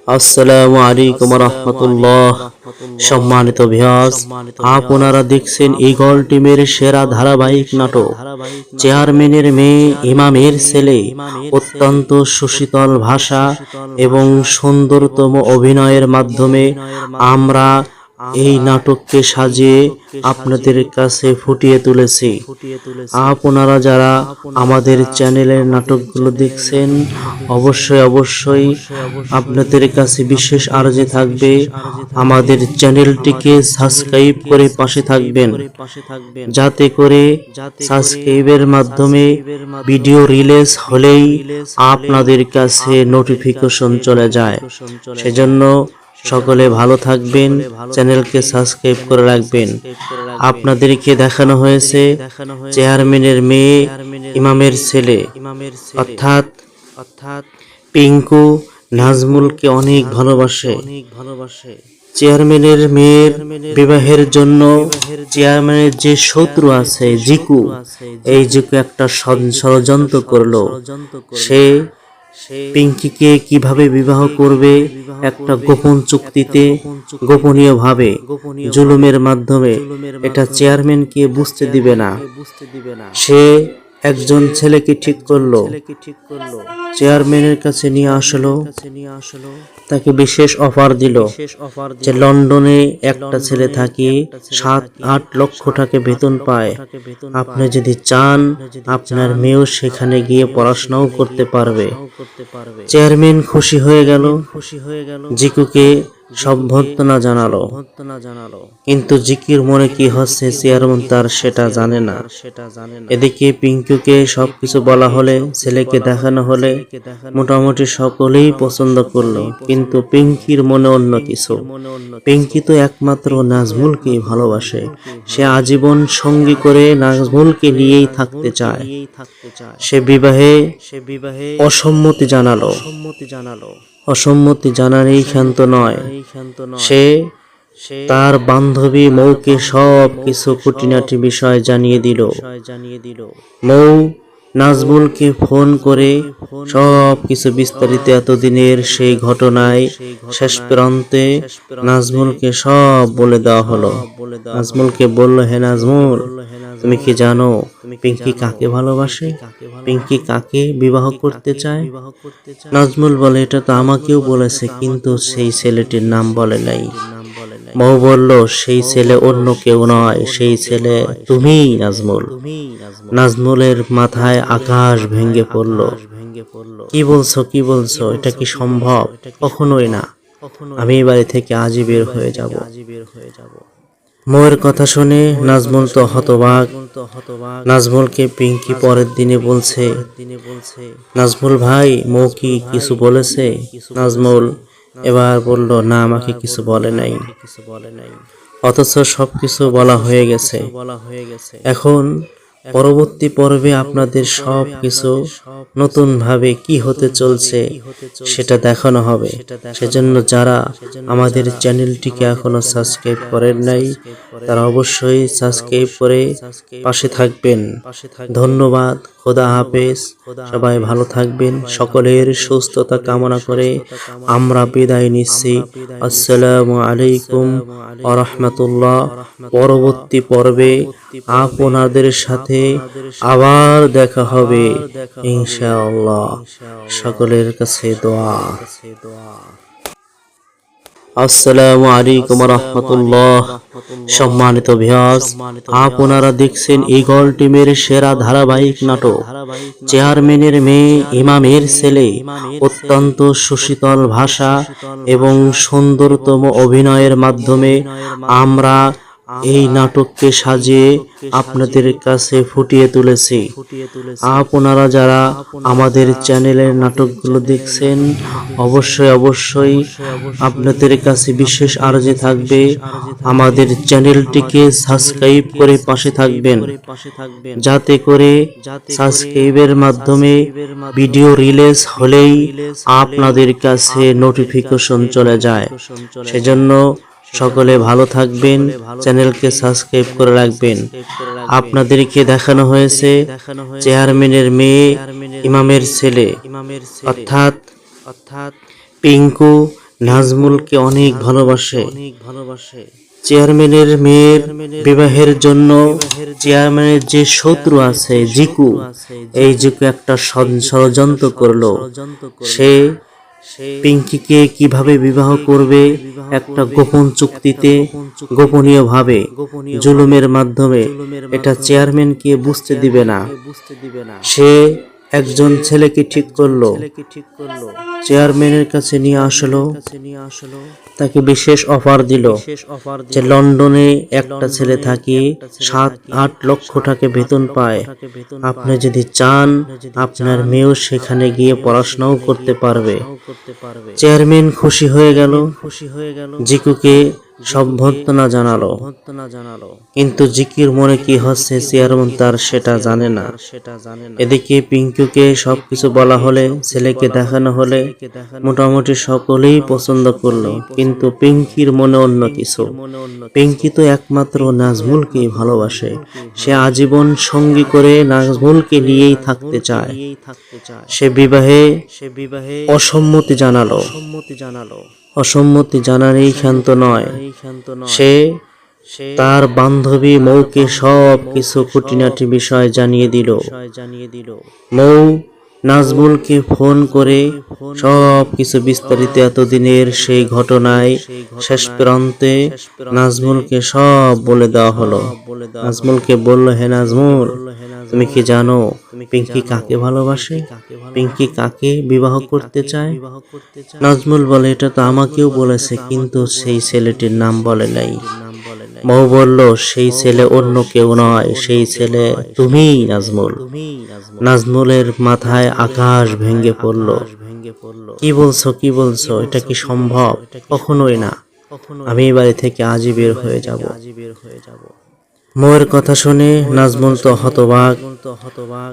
আসসালামু আলাইকুম রহমতুল্লাহ। সম্মানিত ভিউয়ার্স, আপনারা দেখছেন ঈগল টিমের সেরা ধারাবাহিক নাটক চেয়ারম্যানের মেয়ে ইমামের ছেলে। অত্যন্ত সুশীতল ভাষা এবং সুন্দরতম অভিনয়ের মাধ্যমে আমরা এই নাটককে সাজিয়ে আপনাদের কাছে ফুটিয়ে তুলেছি। আপনারা যারা আমাদের চ্যানেলের নাটকগুলো দেখছেন, অবশ্যই আপনাদের কাছে বিশেষ আর্জি থাকবে, আমাদের চ্যানেলটিকে সাবস্ক্রাইব করে পাশে থাকবেন, যাতে করে সাবস্ক্রাইবের মাধ্যমে ভিডিও রিলিজ হলেই আপনাদের কাছে নোটিফিকেশন চলে যায়। সেজন্য সকলে ভালো থাকবেন, চ্যানেলকে সাবস্ক্রাইব করে রাখবেন। আপনাদেরকে দেখানো হয়েছে চেয়ারম্যানের মেয়ে ইমামের ছেলে, অর্থাৎ পিঙ্কু নাজমুলকে অনেক ভালোবাসে। চেয়ারম্যানের মেয়ের বিবাহের জন্য চেয়ারম্যানের যে শত্রু আছে জিকু, এই জিকু একটা ষড়যন্ত্র করলো। সে পিঙ্কিকে কিভাবে বিবাহ করবে, একটা গোপন চুক্তিতে গোপনীয় ভাবে জুলুমের মাধ্যমে, এটা চেয়ারম্যানকে বুঝতে দিবে না। সে একজন ছেলেকে ঠিক করলো, চেয়ারম্যানের কাছে নিয়ে আসলো, তাকে বিশেষ অফার দিল যে লন্ডনে একটা ছেলে থাকে 7-8 লক্ষ টাকা বেতন পায়, আপনি যদি চান আপনার মেয়েও সেখানে গিয়ে পড়াশোনাও করতে পারবে। চেয়ারম্যান খুশি হয়ে গেল, জিকুকে সম্বর্ধনা জানালো। কিন্তু জিকির মনে কি হচ্ছে চেয়ারম্যান তার সেটা জানে না। এদিকে পিঙ্কুকে সবকিছু বলা হলে, ছেলেকে দেখানো হলে মোটামুটি সকলেই পছন্দ করলো, কিন্তু পিঙ্কির মনে অন্য কিছু। পিঙ্কি তো একমাত্র নাজমুলকে ভালোবাসে, সে আজীবন সঙ্গী করে নাজমুলকে নিয়েই থাকতে চায়। সে বিবাহে অসম্মতি জানালো। অসম্মতি জানারই ক্ষান্ত নয়, সে তার বান্ধবী মৌকে সব কিছু খুঁটিনাটি বিষয় জানিয়ে দিল। মৌ নাজমুলকে ফোন করে সব কিছু বিস্তারিত এতদিনের সেই ঘটনায় শেষ প্রান্তে নাজমুলকে সব বলে দেওয়া হলো। নাজমুলকে বলল, হে নাজমুল, তুমি কি জানো পিঙ্কি কাকে ভালোবাসে, পিঙ্কি কাকে বিবাহ করতে চায়? নাজমুল বলে, এটা তো আমাকেও বলেছে, কিন্তু সেই ছেলেটির নাম বলে নাই। মৌ বলল, সেই ছেলে অন্য কেউ নয়, সেই ছেলে তুমিই নাজমুল। নাজমুলের মাথায় আকাশ ভেঙে পড়ল। কি বলছো, এটা কি সম্ভব? কখনোই না, আমি এই বাড়ি থেকে আজই বের হয়ে যাব। মৌয়ের কথা শুনে নাজমুল তো হতবাক। নাজমুলকে পিঙ্কি পরের দিনে বলছে, নাজমুল ভাই, মৌ কি কিছু বলেছে? নাজমুল এবার বলল, না, আমাকে কিছু বলে নাই। অথচ সবকিছু বলা হয়ে গেছে। এখন পরবর্তী পর্বে আপনাদের সব কিছু নতুন ভাবে কি হতে চলছে সেটা দেখানো হবে। সেজন্য যারা আমাদের চ্যানেলটিকে এখনো সাবস্ক্রাইব করেন নাই, তারা অবশ্যই সাবস্ক্রাইব করে পাশে থাকবেন। ধন্যবাদ, খোদা হাফেজ। সবাই ভালো থাকবেন। সকলের সুস্থতা কামনা করে আমরা বিদায় নিচ্ছি। আসসালামু আলাইকুম ওয়া রাহমাতুল্লাহ। পরবর্তী পর্বে আপনাদের সাথে আবার দেখা হবে ইনশাআল্লাহ। সকলের কাছে দোয়া। আসসালামু আলাইকুম রহমতুল্লাহ। সম্মানিত ভিউয়ার্স, আপনারা দেখছেন ঈগল টিমের সেরা ধারাবাহিক নাটক চেয়ারম্যানের মেয়ে ইমামের ছেলে। অত্যন্ত সুশীতল ভাষা এবং সুন্দরতম অভিনয়ের মাধ্যমে আমরা এই নাটককে সাজিয়ে আপনাদের কাছে ফুটিয়ে তুলেছি। আপনারা যারা আমাদের চ্যানেলের নাটকগুলো দেখছেন, অবশ্যই আপনাদের কাছে বিশেষ আর্জি থাকবে, আমাদের চ্যানেলটিকে সাবস্ক্রাইব করে পাশে থাকবেন, যাতে করে সাবস্ক্রাইবের মাধ্যমে ভিডিও রিলিজ হলেই আপনাদের কাছে নোটিফিকেশন চলে যায়। সেজন্য সকলে ভালো থাকবেন, চ্যানেলকে সাবস্ক্রাইব করে রাখবেন। আপনাদেরকে দেখানো হয়েছে চেয়ারম্যানের মেয়ে ইমামের ছেলে, অর্থাৎ পিঙ্কু নাজমুলকে অনেক ভালোবাসে। চেয়ারম্যানের মেয়ের বিবাহের জন্য চেয়ারম্যানের যে শত্রু আছে জিকু, এই জিকু একটা ষড়যন্ত্র করলো। সে পিঙ্কিকে কিভাবে বিবাহ করবে একটা গোপন চুক্তিতে, গোপনীয় ভাবে, জুলুমের মাধ্যমে, এটা চেয়ারম্যানকে বুঝতে দিবে না। সে একজন ছেলেকে ঠিক করলো, চেয়ারম্যানের কাছে নিয়ে আসলো, তাকে বিশেষ অফার দিল যে লন্ডনে একটা ছেলে থাকে 7-8 লক্ষ টাকা বেতন পায়, আপনি যদি চান আপনার মেয়েও সেখানে গিয়ে পড়াশোনাও করতে পারবে। চেয়ারম্যান খুশি হয়ে গেল, জিকুকে সম্বর্ধনা জানালো, কিন্তু জিকির মনে কি হচ্ছে চেয়ারম্যান তার সেটা জানে না। এদিকে পিঙ্কুকে সবকিছু বলা হলে, ছেলেকে দেখানো হলে মোটামুটি সকলেই পছন্দ করলো, কিন্তু পিঙ্কির মনে অন্য কিছু। পিঙ্কি তো একমাত্র নাজমুলকেই ভালোবাসে, সে আজীবন সঙ্গী করে নাজমুলকে নিয়েই থাকতে চায়। সে বিবাহে অসম্মতি জানালো, অসম্মতি জানালেই ক্ষান্ত নয়, সে তার বান্ধবী মৌকে সব কিছু খুঁটিনাটি বিষয় জানিয়ে দিল। মৌ নাজমুলকে ফোন করে সব কিছু বিস্তারিত এতদিনের সেই ঘটনায় শেষ প্রান্তে নাজমুলকে সব বলে দেওয়া হলো। নাজমুলকে বলল, হে নাজমুল, তুমি কি জানো পিঙ্কি কাকে ভালোবাসে, পিঙ্কি কাকে বিবাহ করতে চায়? নাজমুল বলে, এটা তো আমাকেও বলেছে, কিন্তু সেই ছেলেটির নাম বলে নাই। মৌ বলল, সেই ছেলে অন্য কেউ নয়, সেই ছেলে তুমিই নাজমুল। নাজমুলের মাথায় আকাশ ভেঙে পড়ল। কি বলছো, কি বলছো, এটা কি সম্ভব? কখনোই না, আমি এই বাড়ি থেকে আজই বের হয়ে যাব। মৌয়ের কথা শুনে নাজমুল তো হতবাক।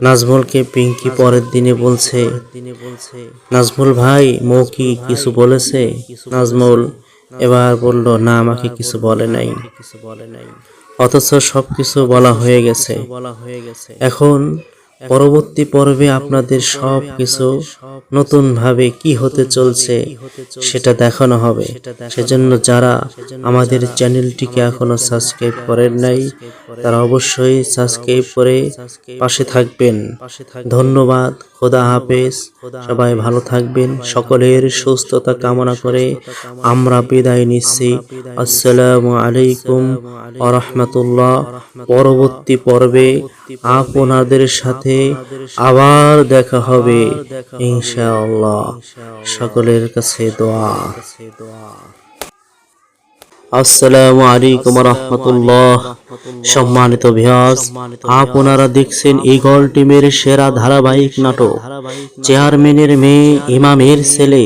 নাজমুলকে পিঙ্কি পরের দিনে বলছে, নাজমুল ভাই, মৌ কি কিছু বলেছে? নাজমুল এবার বলল, না, আমাকে কিছু বলে নাই, অথচ সবকিছু বলা হয়ে গেছে। এখন পরবর্তী পর্বে আপনাদের সব কিছু নতুন ভাবে কি হতে চলছে সেটা দেখানো হবে। সেজন্য যারা আমাদের চ্যানেলটিকে এখনো সাবস্ক্রাইব করেন নাই, তারা অবশ্যই সাবস্ক্রাইব করে পাশে থাকবেন। ধন্যবাদ, খোদা হাফেজ, সবাই ভালো থাকবেন। সকলের সুস্থতা কামনা করে আমরা বিদায় নিচ্ছি। আসসালামু আলাইকুম ওয়া রাহমাতুল্লাহ। পরবর্তী পর্বে আপনাদের সাথে আবার দেখা হবে ইনশাআল্লাহ। সকলের কাছে দোয়া। আসসালামু আলাইকুম ওয়া রাহমাতুল্লাহ। সম্মানিত ভিউয়ার্স, আপনারা দেখছেন ঈগল টিমের সেরা ধারাবাহিক নাটক চেয়ারম্যানের মেয়ে ইমামের ছেলে।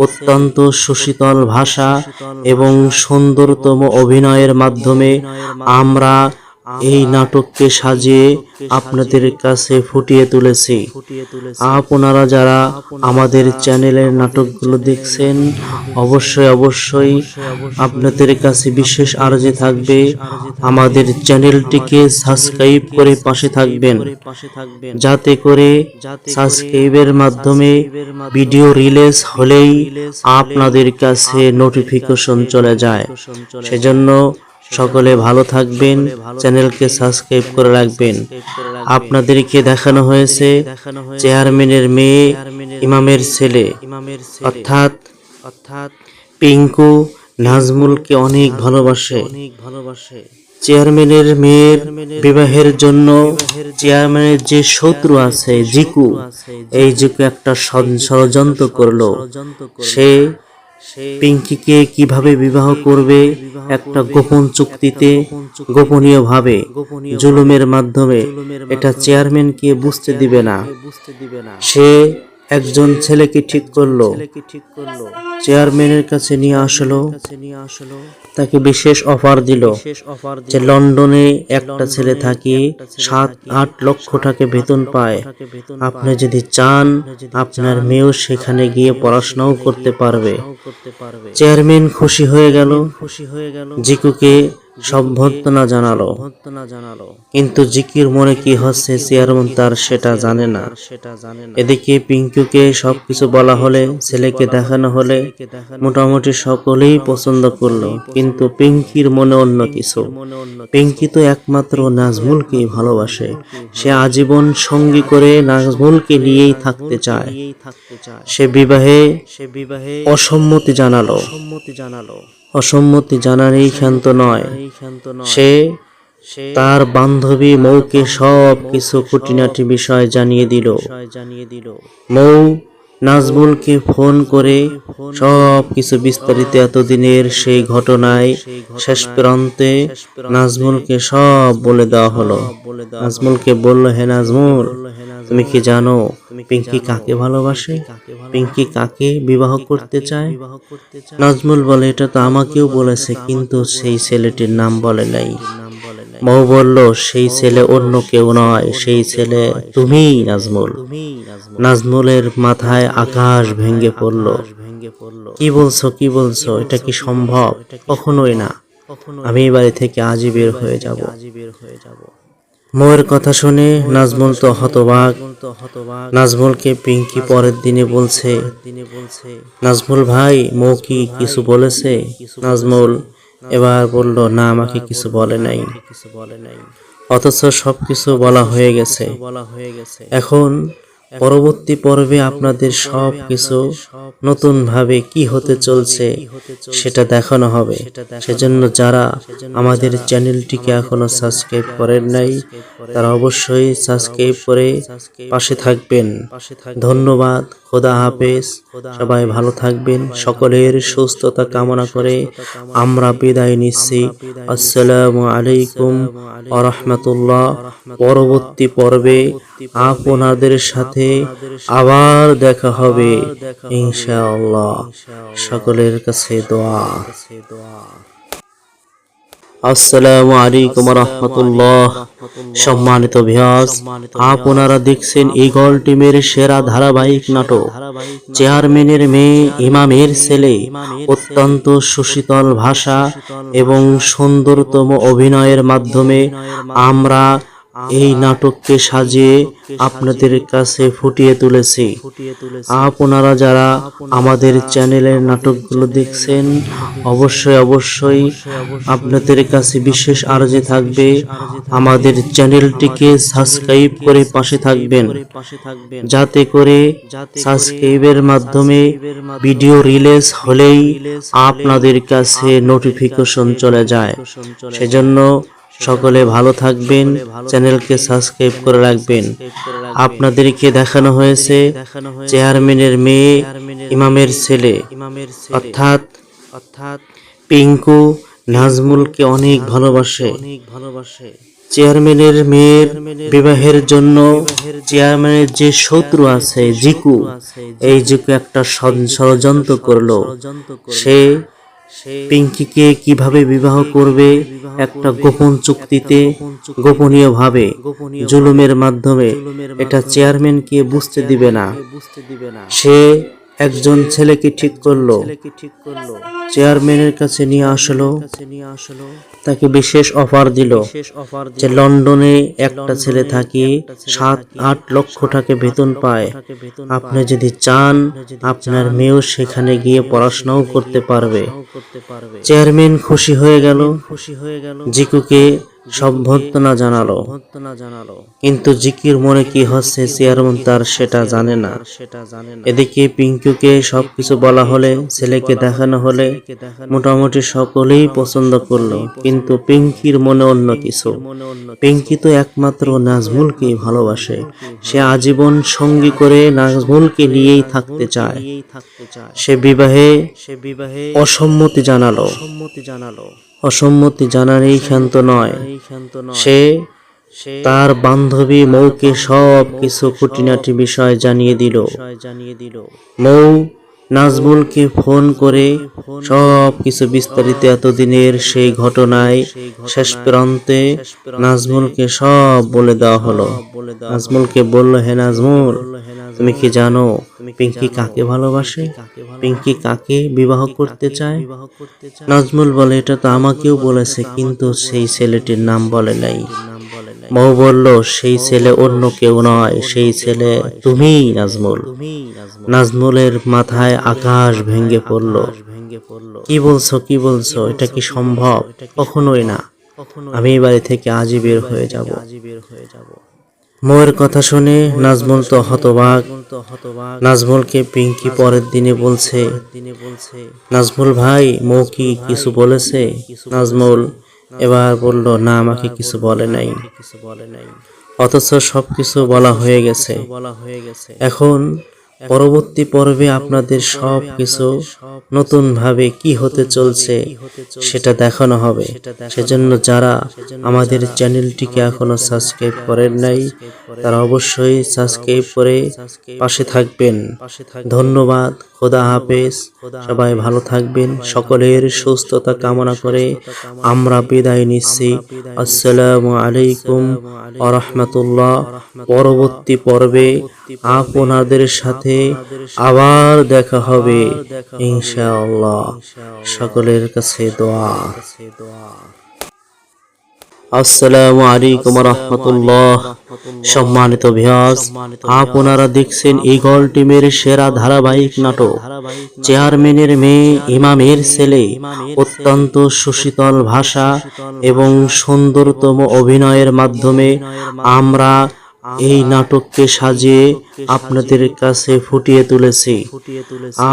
অত্যন্ত সুশীতল ভাষা এবং সুন্দরতম অভিনয়ের মাধ্যমে আমরা এই নাটককে সাজিয়ে আপনাদের কাছে ফুটিয়ে তুলেছি। আপনারা যারা আমাদের চ্যানেলের নাটকগুলো দেখছেন, অবশ্যই আপনাদের কাছে বিশেষ আর্জি থাকবে, আমাদের চ্যানেলটিকে সাবস্ক্রাইব করে পাশে থাকবেন, যাতে করে সাবস্ক্রাইবের মাধ্যমে ভিডিও রিলিজ হলেই আপনাদের কাছে নোটিফিকেশন চলে যায়। সেজন্য সকলে ভালো থাকবেন, চ্যানেলকে সাবস্ক্রাইব করে রাখবেন। আপনাদেরকে দেখানো হয়েছে চেয়ারম্যানের মেয়ে ইমামের ছেলে, অর্থাৎ পিঙ্কু নাজমুলকে অনেক ভালোবাসে। চেয়ারম্যানের মেয়ের বিবাহের জন্য চেয়ারম্যানের যে শত্রু আছে জিকু, এই জিকু একটা ষড়যন্ত্র করলো। সে পিঙ্কিকে কিভাবে বিবাহ করবে একটা গোপন চুক্তিতে, গোপনীয় ভাবে, জুলুমের মাধ্যমে, এটা চেয়ারম্যানকে বুঝতে দিবে না। সে একজন ছেলেকে ঠিক করলো, চেয়ারম্যানের কাছে নিয়ে আসলো, তাকে বিশেষ অফার দিল যে লন্ডনে একটা ছেলে থাকে 7-8 লক্ষ টাকা বেতন পায়, আপনি যদি চান আপনার মেয়েও সেখানে গিয়ে পড়াশোনাও করতে পারবে। চেয়ারম্যান খুশি হয়ে গেল, জিকুকে সম্বর্ধনা জানালো। কিন্তু জিকির মনে কি হচ্ছে চেয়ারম্যান তার সেটা জানে না। এদিকে পিঙ্কুকে সবকিছু বলা হলে, ছেলেকে দেখানো হলে মোটামুটি সকলেই পছন্দ করলো, কিন্তু পিঙ্কির মনে অন্য কিছু। পিঙ্কি তো একমাত্র নাজমুলকেই ভালোবাসে, সে আজীবন সঙ্গী করে নাজমুলকে নিয়েই থাকতে চায়। সে বিবাহে অসম্মতি জানালো। অসম্মতি জানারই ক্ষান্ত নয়, সে তার বান্ধবী মৌকে সব কিছু খুঁটিনাটি বিষয় জানিয়ে দিল। মৌ নাজমুলকে ফোন করে সব কিছু বিস্তারিত এতদিনের সেই ঘটনায় শেষ প্রান্তে নাজমুলকে সব বলে দেওয়া হলো। নাজমুলকে বলল, হে নাজমুল, তুমি কি জানো পিঙ্কি কাকে ভালোবাসে, পিঙ্কি কাকে বিবাহ করতে চায়? নাজমুল বলে, এটা তো আমাকেও বলেছে, কিন্তু সেই ছেলেটির নাম বলে নাই। মৌ বলল, সেই ছেলে অন্য কেউ নয়, সেই ছেলে তুমিই নাজমুল। নাজমুলের মাথায় আকাশ ভেঙে পড়ল। কি বলছো, এটা কি সম্ভব? কখনোই না, আমি এই বাড়ি থেকে আজই বের হয়ে যাব। মৌয়ের কথা শুনে নাজমুল তো হতবাক। নাজমুলকে পিঙ্কি পরের দিনে বলছে, নাজমুল ভাই, মৌ কি কিছু বলেছে? নাজমুল এবার বলল, না, আমাকে কিছু বলে নাই, অথচ সবকিছু বলা হয়ে গেছে। এখন পরবর্তী পর্বে আপনাদের সব কিছু নতুন ভাবে কি হতে চলছে সেটা দেখানো হবে। সেজন্য যারা আমাদের চ্যানেলটিকে এখনো সাবস্ক্রাইব করেন নাই, তারা অবশ্যই সাবস্ক্রাইব করে পাশে থাকবেন। ধন্যবাদ, খোদা হাফেজ। সবাই ভালো থাকবেন। সকলের সুস্থতা কামনা করে আমরা বিদায় নিচ্ছি। আসসালামু আলাইকুম ওয়া রাহমাতুল্লাহ। পরবর্তী পর্বে আপনাদের সাথে আবার দেখা হবে ইনশাআল্লাহ। সকলের কাছে দোয়া। আসসালামু আলাইকুম ওয়া রাহমাতুল্লাহ। সম্মানিত ভিউয়ার্স, আপনারা দেখছেন ঈগল টিমের সেরা ধারাবাহিক নাটক চেয়ারম্যানের মেয়ে ইমামের ছেলে। অত্যন্ত সুশীতল ভাষা এবং সুন্দরতম অভিনয়ের মাধ্যমে আমরা এই নাটককে সাজিয়ে আপনাদের কাছে ফুটিয়ে তুলেছি। আপনারা যারা আমাদের চ্যানেলের নাটকগুলো দেখছেন, অবশ্যই আপনাদের কাছে বিশেষ আর্জি থাকবে, আমাদের চ্যানেলটিকে সাবস্ক্রাইব করে পাশে থাকবেন, যাতে করে সাবস্ক্রাইবের মাধ্যমে ভিডিও রিলিজ হলেই আপনাদের কাছে নোটিফিকেশন চলে যায়। সেজন্য সকলে ভালো থাকবেন, চ্যানেলকে সাবস্ক্রাইব করে রাখবেন। আপনাদেরকে দেখানো হয়েছে চেয়ারম্যানের মেয়ে ইমামের ছেলে, অর্থাৎ পিঙ্কু নাজমুলকে অনেক ভালোবাসে। চেয়ারম্যানের মেয়ের বিবাহের জন্য চেয়ারম্যানের যে শত্রু আছে জিকু, এই জিকু একটা ষড়যন্ত্র করলো। সে পিঙ্কিকে কিভাবে বিবাহ করবে একটা গোপন চুক্তিতে, গোপনীয় ভাবে, জুলুমের মাধ্যমে, এটা চেয়ারম্যানকে বুঝতে দিবে না। সে একজন ছেলেকে ঠিক করলো, চেয়ারম্যানের কাছে নিয়ে আসলো, তাকে বিশেষ অফার দিল যে লন্ডনে একটা ছেলে থাকে 7-8 লক্ষ টাকা বেতন পায়, আপনি যদি চান আপনার মেয়েও সেখানে গিয়ে পড়াশোনাও করতে পারবে। চেয়ারম্যান খুশি হয়ে গেল, জিকুকে সম্বর্ধনা জানালো। কিন্তু জিকির মনে কি হচ্ছে চেয়ারম্যান তার সেটা জানে না। এদিকে পিঙ্কুকে সবকিছু বলা হলে, ছেলেকে দেখানো হলে মোটামুটি সকলেই পছন্দ করলো, কিন্তু পিঙ্কির মনে অন্য কিছু। পিঙ্কি তো একমাত্র নাজমুলকেই ভালোবাসে, সে আজীবন সঙ্গী করে নাজমুলকে নিয়েই থাকতে চায়। সে বিবাহে অসম্মতি জানালো। অসম্মতি জানারই ক্ষান্ত নয়, সে তার বান্ধবী মৌকে সব কিছু খুঁটিনাটি বিষয় জানিয়ে দিল। মৌ নাজমুলকে ফোন করে সব কিছু বিস্তারিত এতদিনের সেই ঘটনায় শেষ প্রান্তে নাজমুলকে সব বলে দেওয়া হলো। নাজমুলকে বলল, হে নাজমুল, তুমি কি জানো পিঙ্কি কাকে ভালোবাসে, পিঙ্কি কাকে বিবাহ করতে চায়? নাজমুল বলে, এটা তো আমাকেও বলেছে, কিন্তু সেই ছেলেটির নাম বলে নাই। মৌ বলল, সেই ছেলে অন্য কেউ নয়, সেই ছেলে তুমিই নাজমুল। নাজমুলের মাথায় আকাশ ভেঙে পড়ল। কি বলছো, কি বলছো? এটা কি সম্ভব? কখনোই না, আমি এই বাড়ি থেকে আজই বের হয়ে যাব। মৌয়ের কথা শুনে নাজমুল তো হতবাক। নাজমুলকে পিঙ্কি পরের দিনে বলছে, নাজমুল ভাই, মৌ কি কিছু বলেছে? নাজমুল এবার বলল, না, আমাকে কিছু বলে নাই, অথচ সবকিছু বলা হয়ে গেছে। এখন পরবর্তী পর্বে আপনাদের সব কিছু নতুন ভাবে কি হতে চলছে সেটা দেখানো হবে। সেজন্য যারা আমাদের চ্যানেলটিকে এখনো সাবস্ক্রাইব করেন নাই, তারা অবশ্যই সাবস্ক্রাইব করে পাশে থাকবেন। ধন্যবাদ, খোদা হাফেজ। সবাই ভালো থাকবেন। সকলের সুস্থতা কামনা করে আমরা বিদায় নিচ্ছি। আসসালামু আলাইকুম ওয়া রাহমাতুল্লাহ। পরবর্তী পর্বে আপনাদের সাথে আবার দেখা হবে ইনশাআল্লাহ। সকলের কাছে দোয়া। আসসালামু আলাইকুম ওয়া রাহমাতুল্লাহ। সম্মানিত ভিউয়ার্স, আপনারা দেখছেন ঈগল টিমের সেরা ধারাবাহিক নাটক চেয়ারম্যানের মেয়ে ইমামের ছেলে। অত্যন্ত সুশীতল ভাষা এবং সুন্দরতম অভিনয়ের মাধ্যমে আমরা এই নাটককে সাজিয়ে আপনাদের কাছে ফুটিয়ে তুলেছি।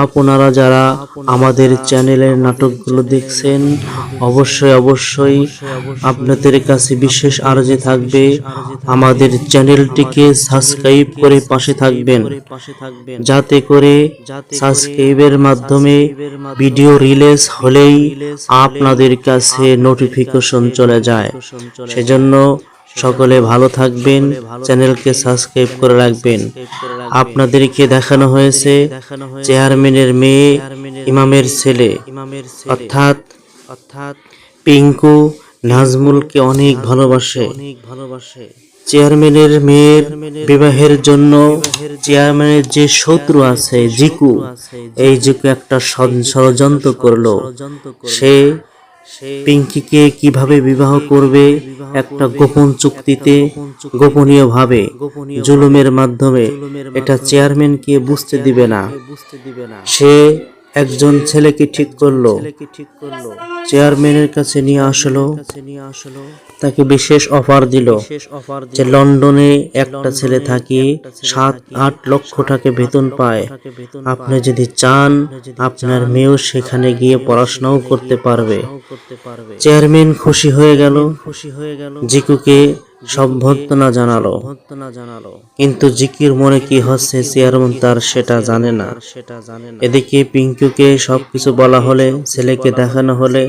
আপনারা যারা আমাদের চ্যানেলের নাটকগুলো দেখছেন, অবশ্যই আপনাদের কাছে বিশেষ আর্জি থাকবে, আমাদের চ্যানেলটিকে সাবস্ক্রাইব করে পাশে থাকবেন, যাতে করে সাবস্ক্রাইবের মাধ্যমে ভিডিও রিলিজ হলেই আপনাদের কাছে নোটিফিকেশন চলে যায়। সেজন্য সকলে ভালো থাকবেন, চ্যানেলকে সাবস্ক্রাইব করে রাখবেন। আপনাদেরকে দেখানো হয়েছে চেয়ারম্যানের মেয়ে ইমামের ছেলে, অর্থাৎ পিঙ্কু নাজমুলকে অনেক ভালোবাসে। চেয়ারম্যানের মেয়ের বিবাহের জন্য চেয়ারম্যানের যে শত্রু আছে জিকু, এই জিকু একটা ষড়যন্ত্র করলো। সে পিঙ্কিকে কিভাবে বিবাহ করবে, একটা গোপন চুক্তিতে, গোপনীয় ভাবে, জুলুমের মাধ্যমে, এটা চেয়ারম্যানকে বুঝতে দিবে না। সে একজন ছেলেকে ঠিক করলো, চেয়ারম্যানের কাছে নিয়ে আসলো, তাকে বিশেষ অফার দিল যে লন্ডনে একটা ছেলে থাকে 7-8 লক্ষ টাকা বেতন পায়, আপনি যদি চান আপনার মেয়েও সেখানে গিয়ে পড়াশোনাও করতে পারবে। চেয়ারম্যান খুশি হয়ে গেল, জিকুকে সম্বর্ধনা জানালো। কিন্তু জিকির মনে কি হচ্ছে চেয়ারম্যান তার সেটা জানে না। এদিকে পিঙ্কুকে সবকিছু বলা হলে, ছেলেকে দেখানো হলে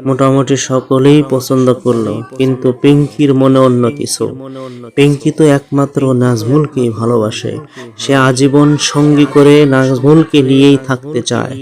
মোটামুটি সকলেই পছন্দ করলো, কিন্তু পিঙ্কির মনে অন্য কিছু। পিঙ্কি তো একমাত্র নাজমুলকেই ভালোবাসে, সে আজীবন সঙ্গী করে নাজমুলকে নিয়েই থাকতে চায়।